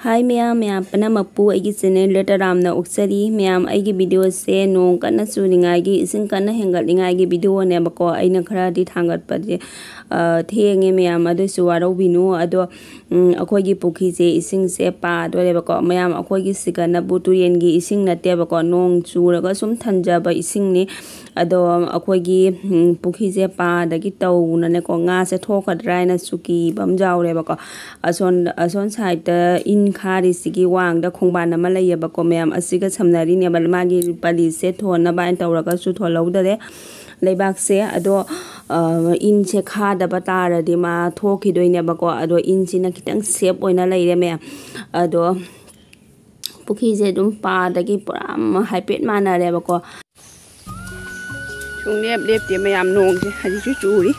Hi ma'am अपना मप्पू आई channel लेटरामना उक्सरी ma'am आई video से नों कन्ना चुनिंगाई इसिंग कन्ना हेंगलिंगाई वीडियो नेबको अइना खरादी थांगतपजे थेंगे मैम अदुसु वारौबिनु अदो अखोगी पुखीसे इसिंग से पादोरेबको मैम अखोगी सिगना बुतुरेनगी इसिंग नतेबको नों चुरगा सुम थंजाबा इसिंग ने अदो अखोगी पुखीसे पादगी तौननेको nga se thokhadraina suki bamjawrebako ason side in khari sigi wang da khongban ama layebako ma'am asiga samnari ne balmagi pali se thona bain tawraga su tholawdare leibak se ado in che khada batara de ma thokidoine bako ado in china kitang shape oina leire ma'am ado pukhi je dum pa dagi pura hypet manare bako chung lep de ma'am nong je haji chu churi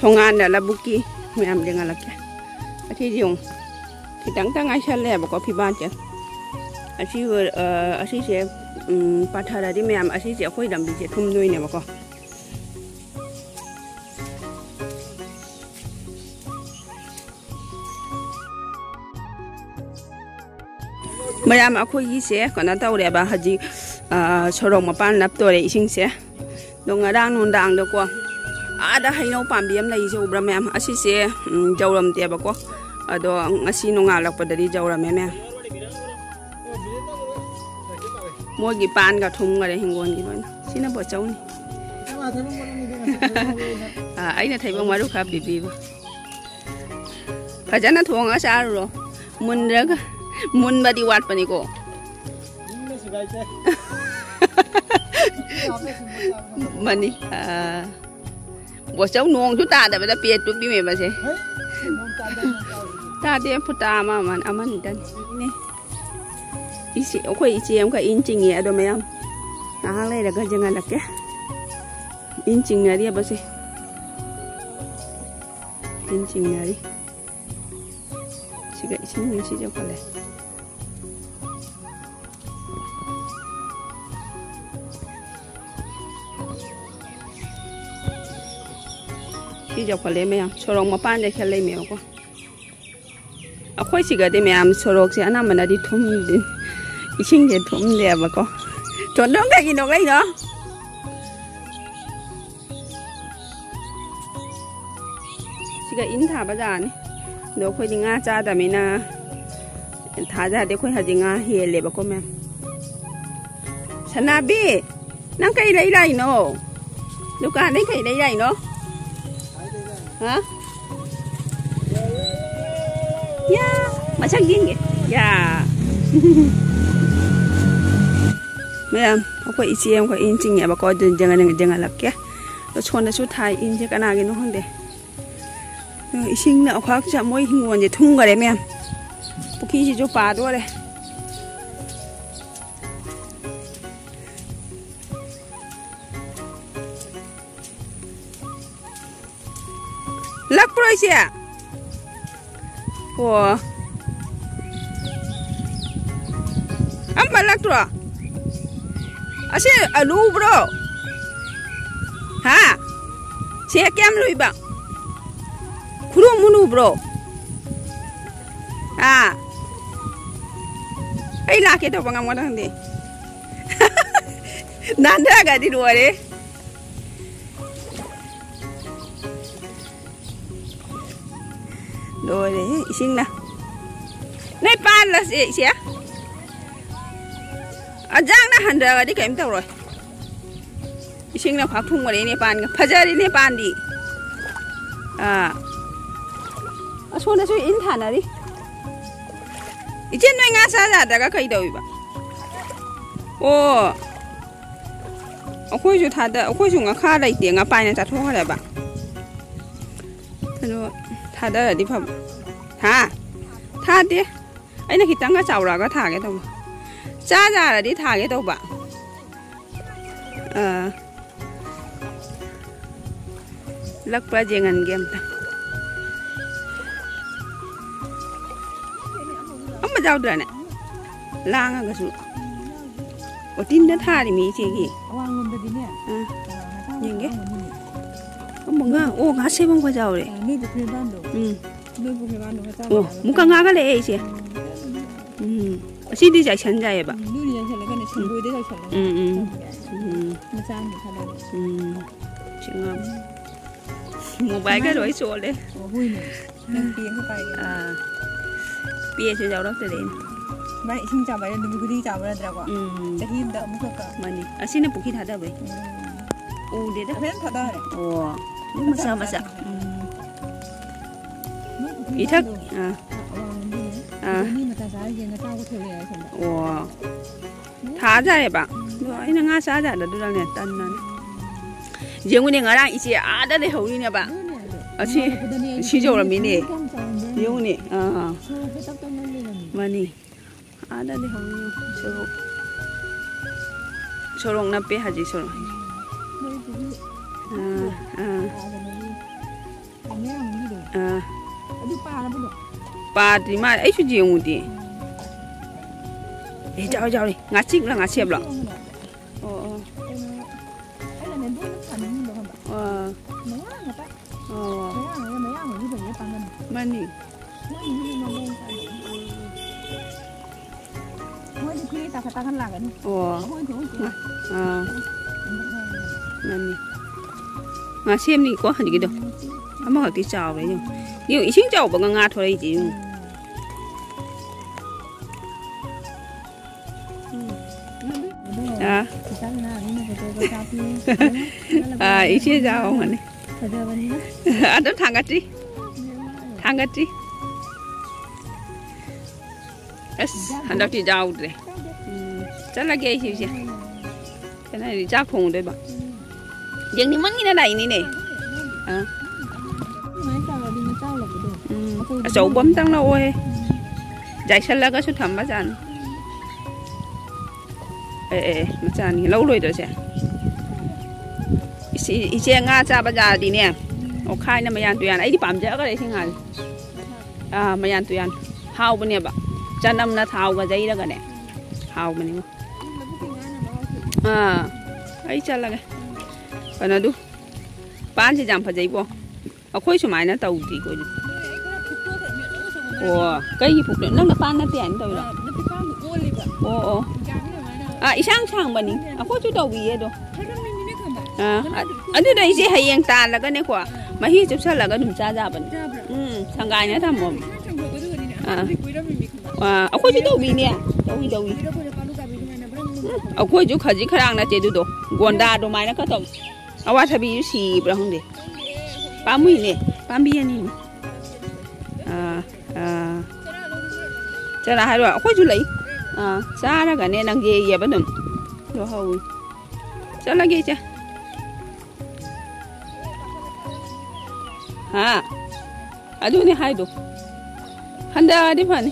thongan da labuki ma'am denga lakya athi jong kitang tang ai chale bako phiban che asi se pathara di ma'am asi se khoi dam bi che thum noi ne bako मैम अखोई gi se kana tawre ba haji sorong mapan nap tore ising se dong ngarang nundang do ko ada haino pambiam lai se ubra ma'am asi se jawram te ba ko ado ngasi no ngalak padari jawram ma'am mogi pan ga thum ngare hingon gi non sina bo chawni aina thaiba maru khap bibi ba phajana thonga saru munraga mun badi wat pani ko mani bo chaw nong chu ta da ba pe tu bi me ba se ta de phuta ma man aman dan ne isi khoi ichi em ka in ching ye do ma'am na hang lai da ga jangan dak ya in ching na ri ba se in ching na ri siga isin ni si jo kale si jo kale ma'am sorong mapan de khale me ko akhoi siga de ma'am sorok se ana mana di thum din ising de thum le ba ko ton dong ga gi no gai no siga in tha ba ja ni do khoi di nga cha da me na tha ja de khoi ha di nga he le ba ko ma'am sanabi nang kai lai lai no dukan dai kai lai lai no hả ya macam gini ya ma'am aku isi em ko in ching ya ba ko jangan lak ya lo chon da chu thai in je kana gi no hande ising na khwa cha moi hingon je thung ga re ma'am pukhi ji jo pa do re lắc rồi chị ạ. Ủa Âm bà lắc rồi à xe ở lũ bro hả xe kem rồi bạn kuru munu bro à ấy là cái đâu bằng ngon thằng đi nan ra cái đi đùa đi rồi đấy xin nè này pan là gì à giang nó hành ra đi kém tao rồi xin là phát thùng vào đấy này pan phá ra đi này pan đi à số này số in thản à đi trên này ngã xa ra đã có cây đầu vậy ô ở khối chỗ thà đã ở khối chỗ ngã khá đầy tiền ngã pan này chặt thôi là bạn thà đó là đi phẩm thà đi ấy là khi tăng cái chảo là có thả cái đâu cha ra là đi thả cái đâu bạn lắc ra gì ngần game ta ông mà giàu được này lang cái số ở tin nó thả thì mấy chị gì nhìn cái 뭔가 오 가세봉 과자오래. 누구 배반도. 누구 배반도 하자. 오 뭔가 가가래 이제. 시디 잘 천자에 봐. 누리 잘 살아가네. 정보에 잘 살아. 맞아 맞아. 지금 모바일 cái rồi số đấy. Vui này. Đang tiềnเข้าไป. Bia sẽ giàu đó tới đây. Vậy xin chào bạn đừng có đi chào bạn đâu ạ. Chắc hiếm đỡ một cái. Mani. Xin nó bukit ada vậy. Đi đó. Hết thật đấy. Ồ. Nhưng mà sao? Ý thức. Ini mata saya yang tahu có thể là không. Ồ. Thả ra vậy bạn. Rồi nó ngã xa ra là đưa ra này tân này. Riêng cái này ngã ra ý à đã để hậu đi nè bạn. Chỉ cho là mình nè. Riêng này. Mani. À đã để hậu đi. Sorong nape haji sorong. Ba thì mà ấy chú gì ngu đi. Chào đi, ngã chích là ngã xếp lắm. Mani. Mani. Ngã xem đi có gì đâu. Mà hỏi tí chào đấy nhỉ. Nhiều ý chính chào bằng ngã thôi chị. Ý chia chào không anh? Đó thằng cái gì? Thằng cái gì? Hắn đó chỉ chào đấy. Chắc là cái gì chứ? Cái này thì chắc không đấy bà. Dân đi mất cái này nè. Sầu bấm tăng đâu ơi. Giải sân là cái số thầm bác dàn. Bác dàn lâu rồi đó chứ. Ý xe Nga cha bác dàn đi nè. Ồ khai nè mà dàn tùy ăn. Ấy đi bám chở cái đấy xin hả? Mà dàn tùy ăn. Hào bên nè bà. Cha năm là thao cái giấy đó cái nè. Hào bên nè. Ấy cha là cái. Và nó đúng. Bán sẽ giảm phải giấy bò. Ở khối số máy nó tàu gì coi. Ồ, cái gì phục nữa nó bán nó tiền thôi rồi. Ồ. Ý sang bà nín. Khối chú tàu gì vậy đâu. Ở đây sẽ hay anh ta là cái này quả. Mà hi chụp sao là cái đùm xa ra bẩn. Thằng gái nó thầm mồm. Ở khối chú tàu gì nè. Tàu gì. Ở khối chú khả dĩ khả năng là chế đủ đồ. Gòn đà đồ máy nó có tổng. Ở qua thà bị xì bà không đi. Bám mì nè, bám bia nè. Cho là hai rồi, khối chú lấy. Xa ra cả nên đang ghê ghê bất nằm. Đồ hầu. Sao là ghê chứ? Ở đâu nè hai đồ. Hắn ra đi phần.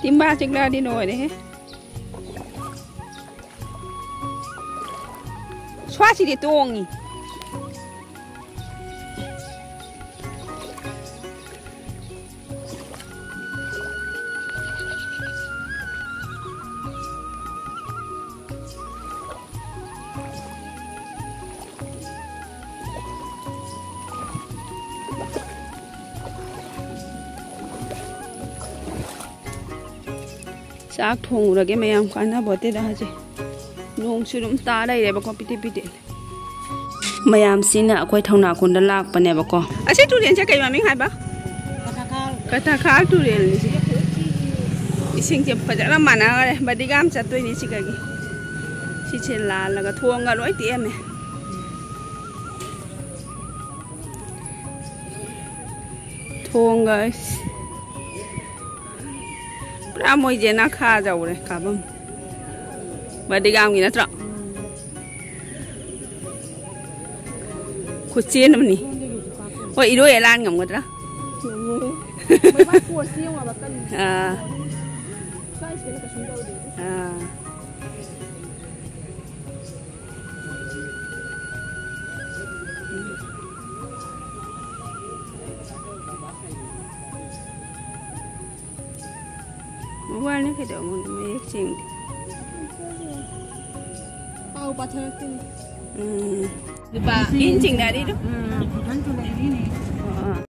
Tìm ba chắc ra đi nồi đấy. Xóa chỉ để tuông nhỉ. Xác thùng rồi cái mày ăn quán nó bỏ tết ra chứ. Nung sử dụng ta đây để bà con piti. Mayam xin ạ quay thâu nào còn đã lạc bà nè bà con. Sẽ tu điện cho cây mà mình hay bà? Kata khá tu điện gì? Xin chụp phải là mà nào đây, bà đi gam chặt tôi đi chị cái gì? Chị chỉ là cái thuông ở lối tiệm này. Thuông rồi. Ra môi gì nó khá giàu đấy, cả bông. Bà đi gam gì nó trọng. Khuất chiên lắm nè. Ôi ý đôi ở lan ngầm ngọt đó. Mấy bác khuất siêu mà bà cân. Qua nó cái đầu một mấy chuyện. Bao bà thơ kinh. Lupa, ini cing dari itu.